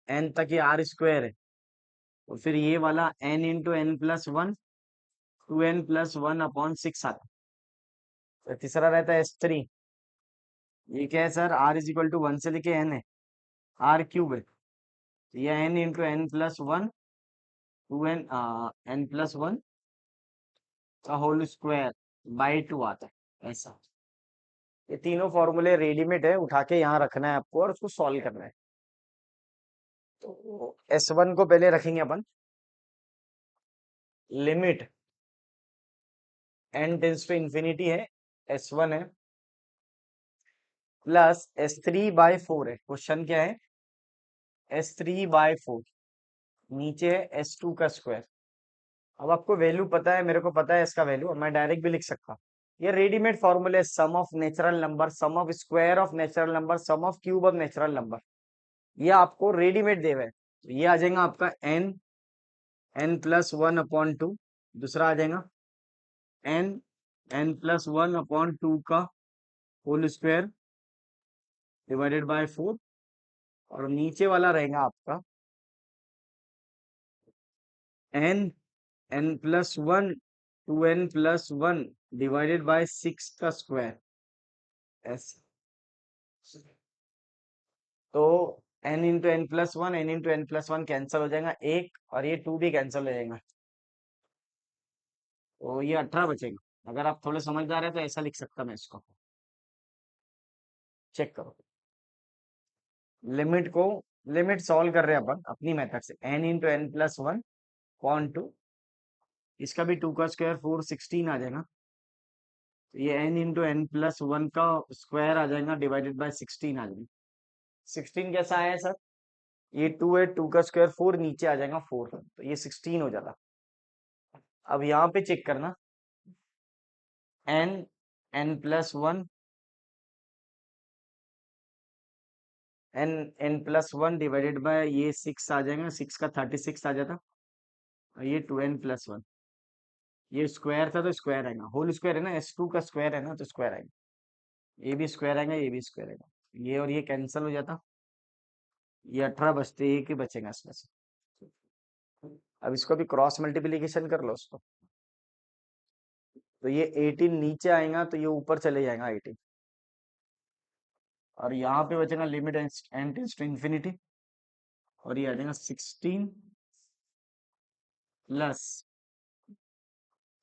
A: n तक ये R² है, तो फिर ये वाला n × n+1 2n+1/6 आता। तो तीसरा रहता है S3, ये क्या है सर? R = 1 से लेके n है, R³ है, तो ये n × n+1 2n+1 का होल स्क्वायर बाई 2 आता है ऐसा। ये तीनों फॉर्मूले रेडीमेड है, उठा के यहाँ रखना है आपको और उसको सॉल्व करना है। तो S1 को पहले रखेंगे अपन, लिमिट n →∞ है, S1 है, प्लस S3/4 है। क्वेश्चन क्या है? S3/4, नीचे है S2 का स्क्वायर। अब आपको वैल्यू पता है, मेरे को पता है इसका वैल्यू, मैं डायरेक्ट भी लिख सकता हूँ। ये रेडीमेड फॉर्मूले, sum of natural number, sum of square of natural number, sum of cube of natural number, ये आपको रेडीमेड दे हुए हैं। तो ये आ जाएगा आपका n+1/2, दूसरा आ जाएगा n+1/2 का होल स्क्वायर डिवाइडेड बाय 4, और नीचे वाला रहेगा आपका n+1 2n+1 डिवाइडेड बाय 6 का स्क्वायर ऐसे। तो n × n+1 n × n+1 cancel हो जाएगा एक, और ये 2 भी कैंसिल हो जाएगा, तो ये 18 बचेगा। अगर आप थोड़े समझदार है तो ऐसा लिख सकता मैं इसको। चेक करो, लिमिट को, लिमिट सॉल्व कर रहे हैं अपन अपनी मेथड से, n × n+1 इसका भी 2 का स्क्वायर 4 16 आ जाएगा, तो ये n × n+1 का स्क्वायर आ जाएगा डिवाइडेड बाय 16 आ जाएगा। 16 कैसा आया सर? ये 2 है, 2 का स्क्वायर 4, नीचे आ जाएगा 4, तो ये 16 हो जाता। अब यहाँ पे चेक करना, n+1 n+1 डिवाइडेड बाय ये 6 आ जाएगा, 6 का 36 आ जाता, और ये 2n+1, ये स्क्वायर था तो स्क्वायर आएगा, होल स्क्वायर है ना, S2 का स्क्वायर है ना, तो स्क्वायर आएगा, ये भी स्क्वायर आएगा, ये भी स्क्वायर आएगा, ये और ये कैंसिल हो जाता, ये 18 बचते, एक ही बचेगा इसमें से। अब इसको भी क्रॉस मल्टीप्लीकेशन कर लो उसको, तो ये 18 नीचे आएगा तो ये ऊपर चले जाएगा 18, और यहाँ पे बचेगा लिमिट n →∞, और ये आ जाएगा 16 प्लस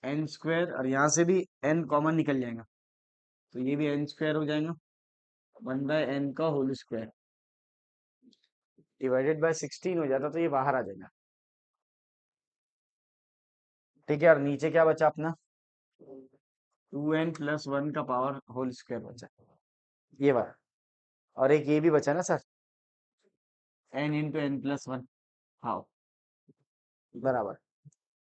A: n², और यहाँ से भी n कॉमन निकल जाएगा, तो ये भी n² हो जाएगा, 1/n का होल स्क्वायर डिवाइडेड बाय 16 हो जाता, तो ये बाहर आ जाएगा। ठीक है, और नीचे क्या बचा अपना? 2n+1 का पावर होल स्क्वायर बचा, ये बात। और एक ये भी बचा ना सर, n × n+1, हाँ बराबर।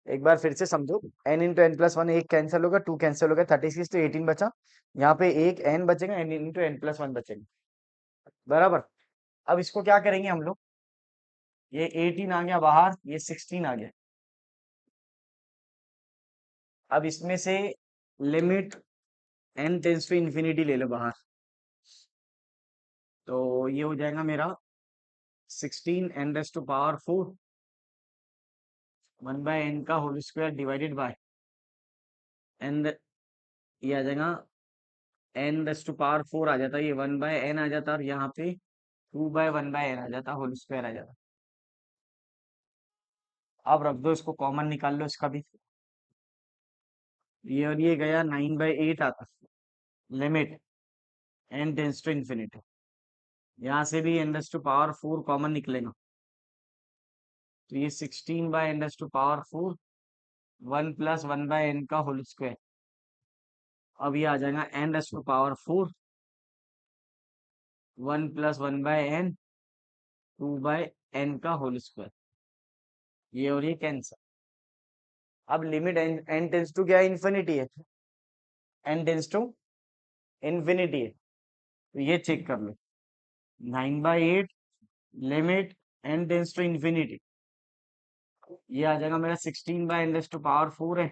A: एक बार फिर से समझो, n × n+1, एक कैंसिल होगा, 2 कैंसिल होगा, 36 तो 18 बचा, यहाँ पे एक n बचेगा, n × n+1 बचेगा, बराबर। अब इसको क्या करेंगे हम लोग, ये 18 आ गया बाहर, ये 16 आ गया, अब इसमें से लिमिट n →∞ ले लो बाहर, तो ये हो जाएगा मेरा 16n⁴ 1/n का whole square divided by n, ये आ जाएगा एन रेस टू पावर 4 आ जाता, ये 1/n आ जाता, और यहाँ पे 2/1/n आ जाता, होल स्क्वायर आ जाता। अब रख दो इसको, कॉमन निकाल लो इसका भी। ये और ये गया, 9/8 आता। Limit n tends to infinity, यहाँ से भी n raise to power 4 common निकलेगा, तो ये 16/n⁴ 1 + 1/n का होल स्क्वायर। अब ये आ जाएगा n⁴ 1 + 1/n 2/n का होल स्क्वायर, ये और ये कैंसर। अब लिमिट n टेंस टू क्या है, इन्फिनिटी है, n टेंस टू इन्फिनिटी है, तो ये चेक कर लो। 9/8 limit n tends to infinity, ये आ जाएगा मेरा 16/n⁴ है,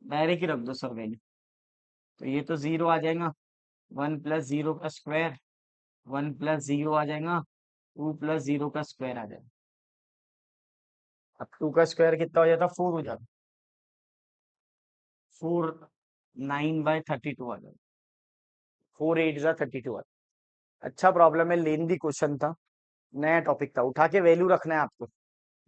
A: डायरेक्ट ही रख दो सर वैल्यू, तो ये तो 0 आ जाएगा, 1 + 0 का स्क्वायर, 1 + 0 आ जाएगा, 2 + 0 का स्क्वायर आ जाएगा। अब 2 का स्क्वायर कितना हो जाता, 4 हो जाता, 4 9/32 आ जाएगा, 4 8 = 32 आता। अच्छा प्रॉब्लम है, लेंदी क्वेश्चन था, नया टॉपिक था, उठा के वैल्यू रखना है आपको।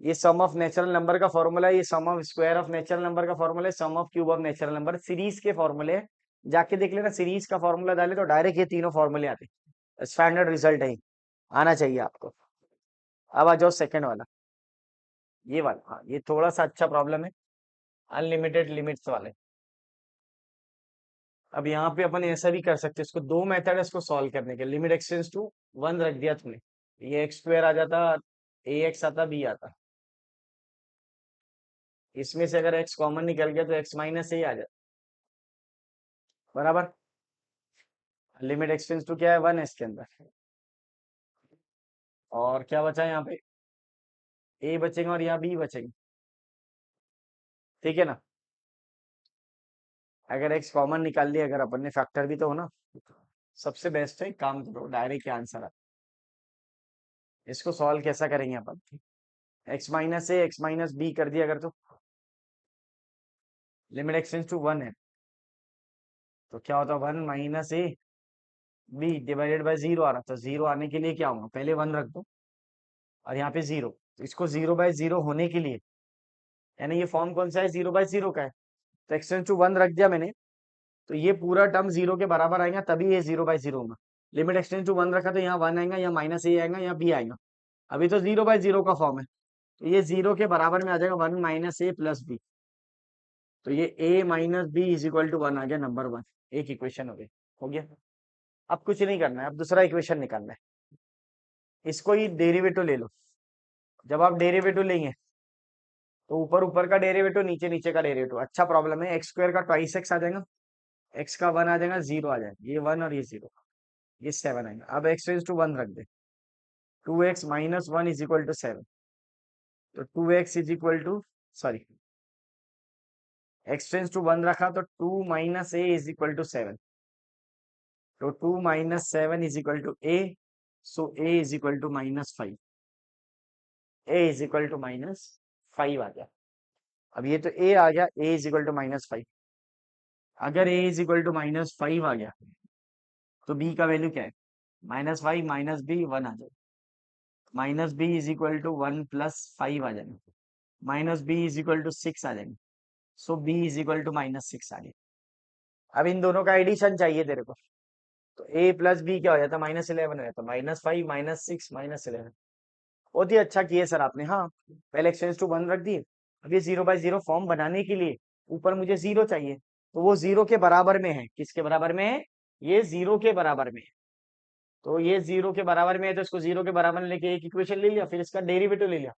A: ये सम ऑफ नेचुरल नंबर का फॉर्मूला है, ये sum of square of natural number का फॉर्मूला है, sum of cube of natural number series के फॉर्मूले है। जाके देख लेना, सीरीज का फॉर्मूला डाले तो डायरेक्ट ये तीनों फॉर्मूले आते हैं, स्टैंडर्ड रिजल्ट है, आना चाहिए आपको। अब आ जाओ सेकंड वाला, ये वाला, हाँ ये थोड़ा सा अच्छा प्रॉब्लम है, अनलिमिटेड लिमिट्स वाले। अब यहाँ पे अपन ऐसा भी कर सकते हैं, इसको दो मेथड है इसको सॉल्व करने के, लिमिट एक्सटेंड्स टू 1 रख दिया तुमने, ये x² आ जाता, ax आता, b आता, इसमें से अगर x कॉमन निकल गया तो x - a आ जाता, बराबर। लिमिट एक्सटेंड्स टू क्या है, 1 है इसके अंदर, और क्या बचा है यहाँ पे, a बचेगा और यहाँ b बचेगा, ठीक है ना। अगर x कॉमन निकाल लिया, अगर अपन ने, फैक्टर भी तो हो ना, सबसे बेस्ट है, काम करो डायरेक्ट आंसर आता। इसको सॉल्व कैसा करेंगे अपन, x - a x - b कर दिया अगर, तो लिमिट एक्सटेंड्स टू 1 है, तो क्या होता है, 1 - a b डिवाइडेड बाय 0 आ रहा था, 0 आने के लिए क्या होगा, पहले 1 रख दो, और यहाँ पे 0, तो इसको 0/0 होने के लिए, यानी ये फॉर्म कौन सा है, 0/0 का है, तो एक्सटेंस टू 1 रख दिया मैंने, तो ये पूरा टर्म 0 के बराबर आएगा, तभी ये 0/0 होगा। लिमिट एक्सटेंस टू 1 रखा तो यहाँ 1 आएगा, यहाँ -a आएगा, यहाँ b आएगा, अभी तो 0/0 का फॉर्म है, तो ये 0 के बराबर में आ जाएगा, 1 - a + b, तो ये a - b = 1 आ गया, नंबर 1, एक इक्वेशन हो गया। अब कुछ नहीं करना है, अब दूसरा इक्वेशन निकालना है, इसको ही डेरिवेटिव ले लो। जब आप डेरिवेटिव लेंगे तो ऊपर ऊपर का डेरिवेटिव, नीचे नीचे का डेरिवेटिव, अच्छा प्रॉब्लम है, x² का ट्वाइस x आ जाएगा, x का 1 आ जाएगा, 0 आ जाएगा, ये 1 और ये 0, ये 7 आएगा। अब x⁻1 रख दे, 2x - 1 = 7, तो 2x सॉरी, x⁻1 रखा तो 2 - a = 7, तो 2 - 7 = a, सो a = -5, a = -5 आ गया। अब ये तो a आ गया, a = -5, अगर a = -5 आ गया तो b का वैल्यू क्या है, -5 - b 1 आ जाएगा, -b = 1 + 5 आ जाएगा, -b = 6 आ जाएगा, सो b = -6 आ गया। अब इन दोनों का एडिशन चाहिए तेरे को, तो a + b क्या हो जाता, -11 हो जाता, -5 -6 -11। बहुत ही अच्छा किए सर आपने, हाँ पहले एक्सटेंस टू 1 रख दिए, अब ये 0/0 फॉर्म बनाने के लिए ऊपर मुझे 0 चाहिए, तो वो 0 के बराबर में है, किसके बराबर में है, ये 0 के बराबर में है, तो ये 0 के बराबर में है, तो इसको 0 के बराबर में लेके एक इक्वेशन ले लिया, फिर इसका डेरिवेटिव ले लिया।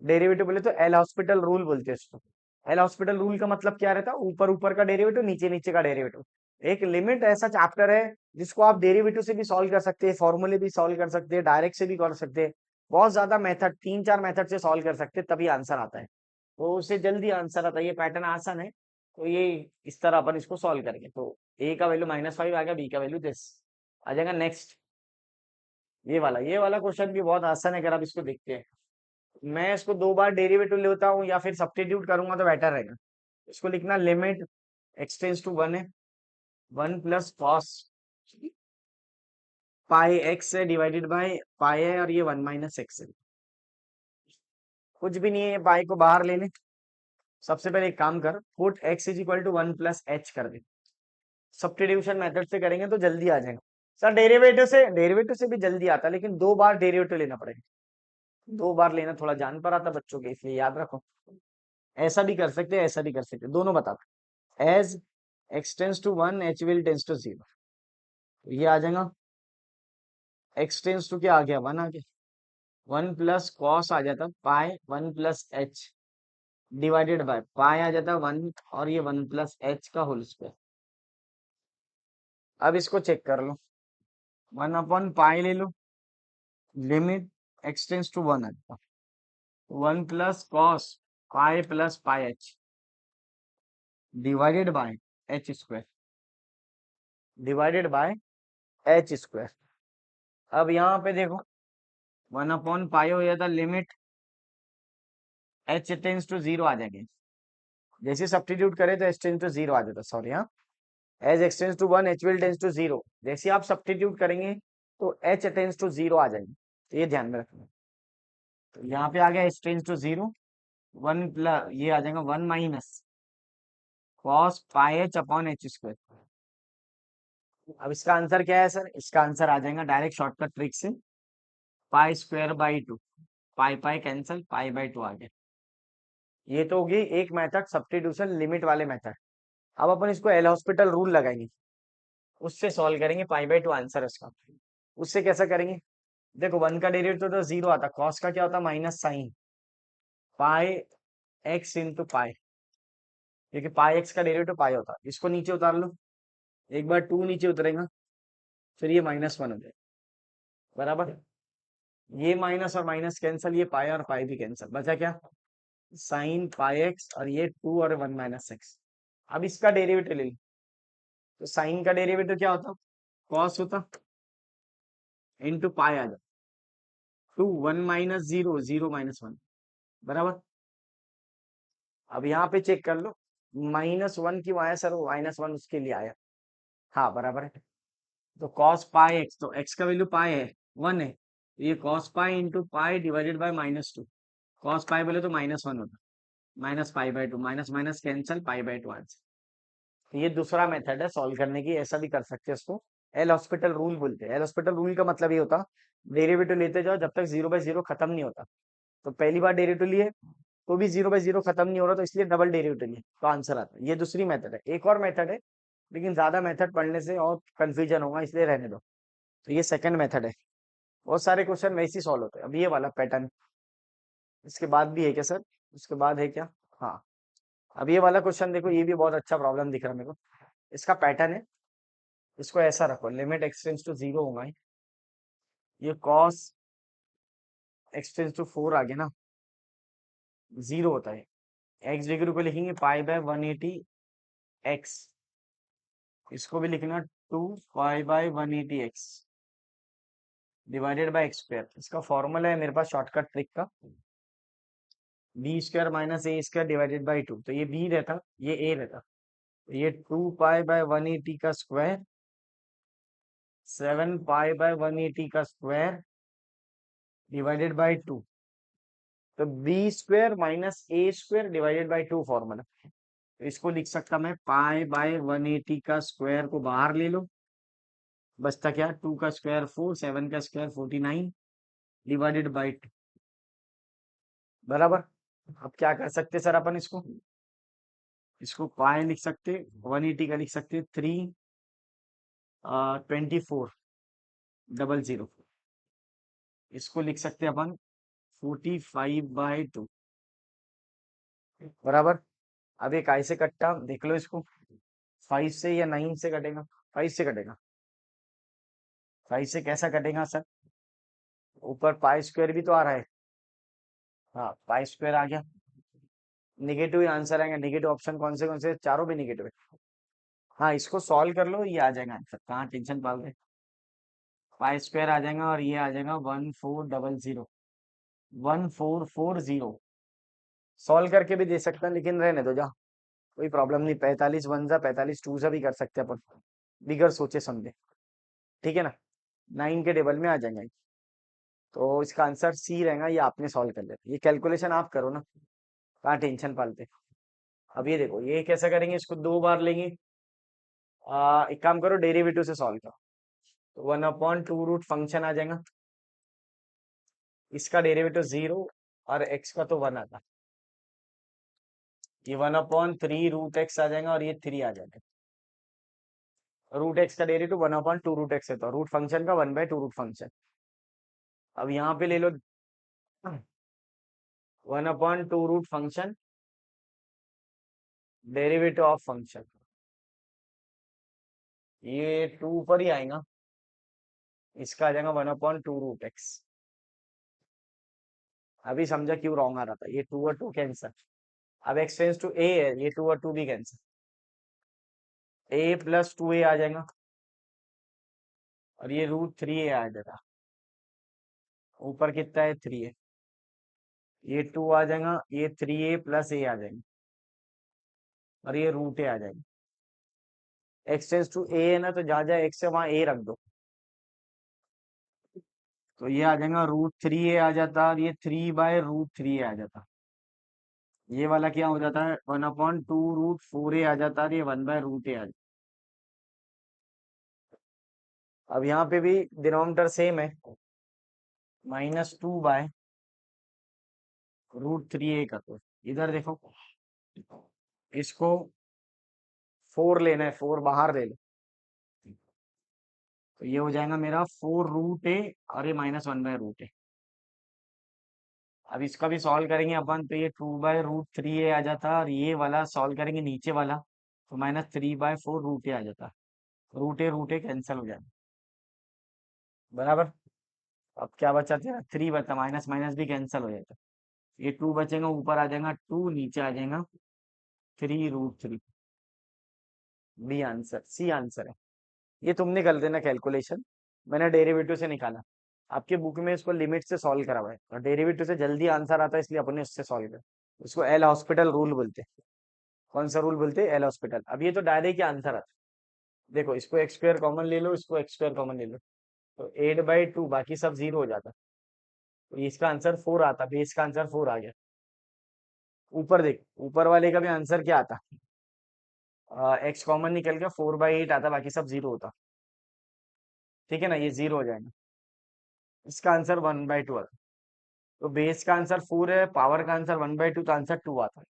A: डेरिवेटिव बोले तो एल हॉस्पिटल रूल बोलते हैं इसको। एल हॉस्पिटल रूल का मतलब क्या रहता है, ऊपर ऊपर का डेरिवेटिव, नीचे नीचे का डेरिवेटिव। एक लिमिट ऐसा चैप्टर है जिसको आप डेरिवेटिव से भी सॉल्व कर सकते हैं, फॉर्मूले भी सॉल्व कर सकते हैं, डायरेक्ट से भी कर सकते हैं, बहुत ज्यादा मेथड, 3 4 मेथड से सॉल्व कर सकते हैं, तभी आंसर आता है, तो उससे जल्दी आंसर आता है, ये पैटर्न आसान है, तो ये इस तरह अपन इसको सॉल्व करेंगे। तो ए का वैल्यू -5 आ गया, बी का वैल्यू दिस आ जाएगा। नेक्स्ट ये वाला क्वेश्चन भी बहुत आसान है, अगर आप इसको देखते हैं, मैं इसको 2 बार डेरिवेटिव लेता हूँ या फिर सब्स्टिट्यूट करूंगा तो बेटर रहेगा। इसको लिखना, लिमिट एक्सटेंस टू 1 है, वन प्लस कॉस पाई एक्स है डिवाइडेड बाय पाई है, और ये वन माइनस एक्स है। कुछ भी नहीं है, पाई को बाहर ले ले। सबसे पहले एक काम कर, put x is equal to one plus h कर दे। सब्स्टिट्यूशन मेथड से करेंगे तो जल्दी आ जाएगा। सर डेरिवेटिव से भी जल्दी आता है, लेकिन 2 बार डेरिवेटिव लेना पड़ेगा। 2 बार लेना थोड़ा जान पर आता बच्चों के, इसलिए याद रखो। ऐसा भी कर सकते हैं, ऐसा भी कर सकते हैं, दोनों बता। As x tends to one h will tends to zero, ये आ जाएगा। एक्स टेंस टू क्या आ गया, वन आ गया। वन प्लस कॉस आ जाता pi one plus H divided by pi आ जाता वन, और ये वन प्लस एच का होल स्क्वायर। अब इसको चेक कर लो, वन अपॉन पाई ले लो, limit x tends to one आता one plus cos pi plus pi H divided by H square, divided by H square. अब यहाँ पे देखो, वन अपॉन पाई हो जाता limit H tends to zero आ जाएगी। जैसे सब्स्टिट्यूट करे तो एच टेंस टू जीरो आ जाता, सॉरी हाँ। As x tends to one h will tends to zero, जैसे आप सब्स्टिट्यूट करेंगे तो एच टेंस टू जीरो आ जाएगी, तो ये ध्यान में रखना। तो यहाँ पे आ गया h tends to zero, one plus ये आ जाएगा one minus cos pi h upon h square. अब इसका आंसर क्या है सर, इसका आंसर आ जाएगा डायरेक्ट शॉर्टकट ट्रिक से, pi square by two. Pi pi cancel, pi by two आ गया। ये तो होगी एक मेथड, सब्स्टिट्यूशन लिमिट वाले मेथड। अब अपन इसको एल हॉस्पिटल रूल लगाएंगे, उससे सॉल्व करेंगे। पाई बाई टू आंसर है उसका। उससे कैसा करेंगे, देखो वन का डेरिवेटिव तो जीरो आता, कॉस का क्या होता minus sine pi x into pi, क्योंकि पाई एक्स का डेरिवेटिव पाई होता। इसको नीचे उतार लो, एक बार टू नीचे उतरेगा, फिर ये माइनस वन हो जाएगा, बराबर। ये माइनस और माइनस कैंसिल, ये पाई और पाई भी कैंसिल, बचा क्या, साइन पाई एक्स, और ये टू और वन माइनस एक्स। अब इसका डेरिवेटिव ले लो, तो साइन का डेरिवेटिव क्या होता, कॉस होता, इंटू पाई आ जाता, two one minus zero, zero minus one, बराबर। अब यहाँ पे चेक कर लो, माइनस वन क्यों आया सर, वो माइनस वन उसके लिए आया, हाँ बराबर है। तो कॉस पाई एक्स, तो एक्स का वैल्यू पाई है, वन है, तो ये cos pi into pi divided by minus two. Cos pi बोले तो माइनस वन होता, minus pi by two, minus minus cancel, pi by two answer. तो ये दूसरा मेथड है सॉल्व करने की, ऐसा भी कर सकते हैं इसको। एल हॉस्पिटल रूल बोलते हैं। एल हॉस्पिटल रूल का मतलब ये होता, डेरिवेटिव लेते जाओ जब तक जीरो बाय जीरो खत्म नहीं होता। तो पहली बार डेरिवेटिव लिए तो भी जीरो बाय जीरो खत्म नहीं हो रहा, तो इसलिए डबल डेरिवेटिव लिए तो आंसर आता है। ये दूसरी मेथड है। एक और मेथड है, लेकिन ज्यादा मेथड पढ़ने से और कंफ्यूजन होगा, इसलिए रहने दो। तो ये सेकंड मेथड है। बहुत सारे क्वेश्चन वैसे ही सॉल्व होते हैं। अब ये वाला पैटर्न, इसके बाद भी है क्या सर, उसके बाद है क्या, हाँ। अब ये वाला क्वेश्चन देखो, ये भी बहुत अच्छा प्रॉब्लम दिख रहा है मेरे को। इसका पैटर्न है, इसको ऐसा रखो, limit x tends to zero होगा, ये cos x tends to four आ गया ना, जीरो होता है। एक्स डिग्री को लिखेंगे pi by one eighty x, इसको भी लिखना two pi by one eighty x divided by x square. इसका फॉर्मूला है मेरे पास शॉर्टकट ट्रिक का, B square minus A square divided by two. तो ये बी रहता, ये ए रहता, तो ये to pi by one eighty का square, seven pi by one eighty का स्क्वायर डिवाइडेड बाई टू। तो b square minus A square divided by two formula. तो इसको लिख सकता मैं, पाई बाय वन एटी का स्क्वायर को बाहर ले लो, बचता क्या, टू का स्क्वायर फोर, सेवन का स्क्वायर 49 डिवाइडेड बाई टू, बराबर। अब क्या कर सकते सर अपन इसको पाई लिख सकते, वन एटी का लिख सकते थ्री 24 डबल जीरो, इसको लिख सकते अपन 45/2, बराबर। अब एक आई से कट्टा देख लो इसको, 5 से या 9 से कटेगा, 5 से कटेगा। 5 से कैसा कटेगा सर, ऊपर पाई स्क्वायर भी तो आ रहा है, हाँ पाई स्क्वायर आ गया, निगेटिव ही आंसर आएगा। निगेटिव ऑप्शन कौन से, चारों भी निगेटिव है। हाँ इसको सॉल्व कर लो, ये आ जाएगा आंसर, कहाँ टेंशन पाल रहे। पाई स्क्वायर आ जाएगा, और ये आ जाएगा 1400, 1440। सॉल्व करके भी दे सकता है, लेकिन रहने दो जा, कोई प्रॉब्लम नहीं। 45 वन जा 45 टू जा भी कर सकते हैं अपन। बिगर सोचे समझे। ठीक है ना, 9 के टेबल में आ जाएंगे। तो इसका आंसर सी रहेगा, ये आपने सॉल्व कर लिया। ये कैलकुलेशन आप करो ना, कहाँ टेंशन पालते। अब ये देखो, ये कैसे करेंगे, इसको 2 बार लेंगे। एक काम करो, डेरिवेटिव से सॉल्व करो। तो 1/2 रूट फंक्शन आ जाएगा, इसका डेरिवेटिव 0 और x का तो 1 आता। ये 1/3 रूट x आ जाएगा और ये 3 आ जाएगा। रूट एक्स का डेरिवेटिव 1/2 रूट x है, तो रूट फंक्शन का 1/2 रूट फंक्शन। अब यहाँ पे ले लो 1/2 root function derivative of function, ये 2 पर ही आएगा, इसका आ जाएगा 1/2 रूट x। अभी समझा क्यों रॉन्ग आ रहा था, ये 2 और 2 कैंसर। अब x टेंस टू a है, ये 2 और 2 भी कैंसर, a+2a आ जाएगा और ये √3a आ जाएगा। ऊपर कितना है, 3 है, ये 2 आ जाएगा, ये 3a+a आ जाएगा और ये √a आ जाएगा। x टेंस टू a है ना, तो जहाँ जहाँ x है वहां a रख दो, तो ये आ जाएगा √3a आ जाता और ये 3/√3a आ जाता। ये वाला क्या हो जाता है, 1/2 √4a आ जाता और ये 1/√a आ जाता। अब यहाँ पे भी डिनोमिनेटर सेम है, -2/√3a का। तो इधर देखो, इसको 4 लेना है, 4 बाहर ले लो, तो ये हो जाएगा मेरा 4√a और ये -1/√a। अब इसका भी सॉल्व करेंगे अपन, तो ये 2/√3a आ जाता और ये वाला सॉल्व करेंगे नीचे वाला, तो -3/4√a आ जाता। √a कैंसिल हो जाएगा, बराबर। अब क्या बचा तेरा, 3 बचा, माइनस माइनस भी कैंसिल हो जाता। ये 2 बचेगा, ऊपर आ जाएगा 2, नीचे आ जाएगा 3√3। बी आंसर, सी आंसर है। ये तुमने कर देना कैलकुलेशन, मैंने डेरिवेटिव से निकाला। आपके बुक में इसको लिमिट से सॉल्व करा हुआ है, और डेरिवेटिव से जल्दी आंसर आता है, इसलिए अपने उससे सॉल्व कर। उसको एल हॉस्पिटल रूल बोलते हैं। कौन सा रूल बोलते हैं, एल हॉस्पिटल। अब ये तो डायरेक्ट आंसर आता है। देखो, इसको x² कॉमन ले लो, इसको x² कॉमन ले लो, तो 8/2, बाकी सब 0 हो जाता। तो इसका आंसर 4 आता, बेस का आंसर 4 आ गया। ऊपर देख, ऊपर वाले का भी आंसर क्या आता, x कॉमन निकल गया, 4/8 आता, बाकी सब 0 होता। ठीक है ना, ये 0 हो जाएगा। इसका आंसर 1/2 आता। तो बेस का आंसर 4 है, पावर का आंसर 1/2, तो आंसर 2 आता है।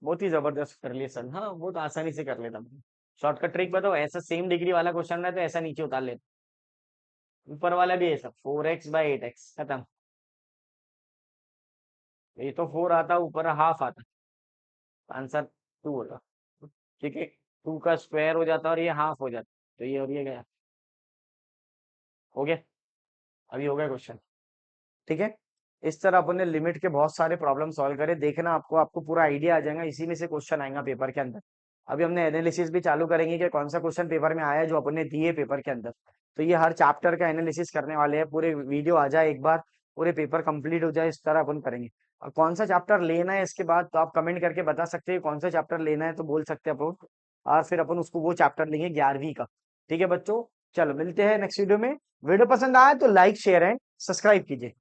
A: बहुत ही जबरदस्त कर लिया सर, हाँ बहुत आसानी से कर लेता मैं। शॉर्टकट ट्रिक बताओ, ऐसा सेम डिग्री वाला क्वेश्चन है तो ऐसा नीचे उतार लेता। ऊपर वाला भी ऐसा, 4x/8x खत्म। ये तो 4 आता, ऊपर हाफ आता, आंसर 2 होता। ठीक है, 2 का स्क्वायर हो जाता और ये हाफ हो जाता, तो ये और ये गया। हो गया, अभी हो गया क्वेश्चन। ठीक है, इस तरह अपन ने लिमिट के बहुत सारे प्रॉब्लम सॉल्व करे, देखना आपको आपको पूरा आइडिया आ जाएगा, इसी में से क्वेश्चन आएगा पेपर के अंदर। अभी हमने एनालिसिस भी चालू करेंगे कि कौन सा क्वेश्चन पेपर में आया है जो अपन ने दिए पेपर के अंदर। तो ये हर चैप्टर का एनालिसिस करने वाले हैं, पूरे वीडियो आ जाए एक बार, पूरे पेपर कंप्लीट हो जाए, इस तरह अपन करेंगे। और कौन सा चैप्टर लेना है इसके बाद, तो आप कमेंट करके बता सकते हैं कौन सा चैप्टर लेना है, तो बोल सकते हैं अपन, और फिर अपन उसको वो चैप्टर लेंगे 11वीं का। ठीक है बच्चों, चलो मिलते हैं नेक्स्ट वीडियो में। वीडियो पसंद आया तो लाइक शेयर एंड सब्सक्राइब कीजिए।